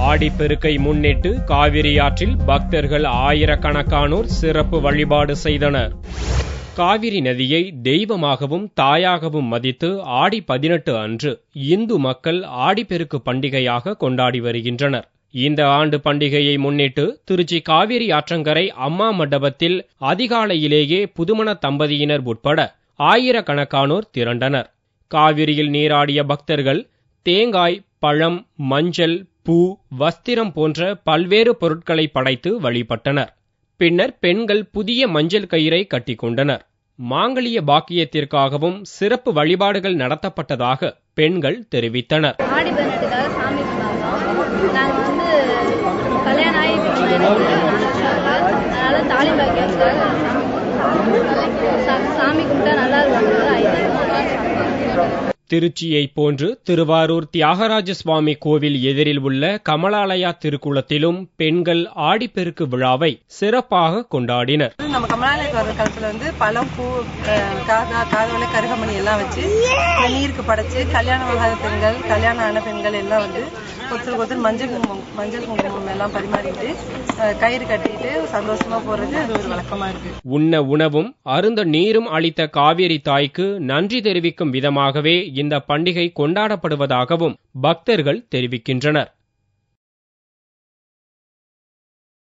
ஆடிப்பெருக்கை முன்னிட்டு காவிரி ஆற்றில் பக்தர்கள் ஆயிரக்கணக்கானோர் சிறப்பு வழிபாடு செய்தனர். காவிரி நதியை தெய்வமாகவும் தாயாகவும் மதித்து ஆடி 18 அன்று இந்து மக்கள் ஆடிப்பெருக்கு பண்டிகையாக கொண்டாடி வருகின்றனர். இந்த ஆண்டு பண்டிகையை முன்னிட்டு திருச்சி காவிரி ஆற்றங்கரை அம்மா மண்டபத்தில் அதிகாலையிலேயே புதுமண தம்பதியினர் உட்பட ஆயிரக்கணக்கானோர் திரண்டனர். காவிரியில் நீராடிய பக்தர்கள் தேங்காய், பழம், மஞ்சள், பூ, வஸ்திரம் போன்ற பல்வேறு பொருட்களை படைத்து வழிபட்டனர். பின்னர் பெண்கள் புதிய மஞ்சள் கயிறை கட்டிக்கொண்டனர். மாங்கல்ய பாக்கியத்திற்காகவும் சிறப்பு வழிபாடுகள் நடத்தப்பட்டதாக பெண்கள் தெரிவித்தனர். ஆடி 18 சாமி கும்பிட்டோம். நாங்கள் கல்யாணம் அதனால தாலி பாக்கியத்துக்காக சாமி கும்பிட்டா நல்லா இருக்கும். திருச்சியை போன்று திருவாரூர் தியாகராஜ சுவாமி கோவில் எதிரில் உள்ள கமலாலயா திருக்குளத்திலும் பெண்கள் ஆடிப்பெருக்கு விழாவை சிறப்பாக கொண்டாடினர். நம்ம கமலாலயா வர காலத்துல பழம், பூ, காதோலை, கருகமணி எல்லாம் வச்சு நீருக்கு படைச்சு கல்யாணம் ஆகாத பெண்கள், கல்யாணம் ஆன பெண்கள் எல்லாம் ஒருத்தருக்கு ஒருத்தர் மஞ்சள் குங்குமம் எல்லாம் பரிமாறிட்டு கயிறு கட்டிட்டு சந்தோஷமா போறது அது ஒரு வழக்கமா இருக்கு. உண்ண உணவும் அருந்த நீரும் அளித்த காவிரி தாய்க்கு நன்றி தெரிவிக்கும் விதமாகவே இந்த பண்டிகை கொண்டாடப்படுவதாகவும் பக்தர்கள் தெரிவிக்கின்றனர்.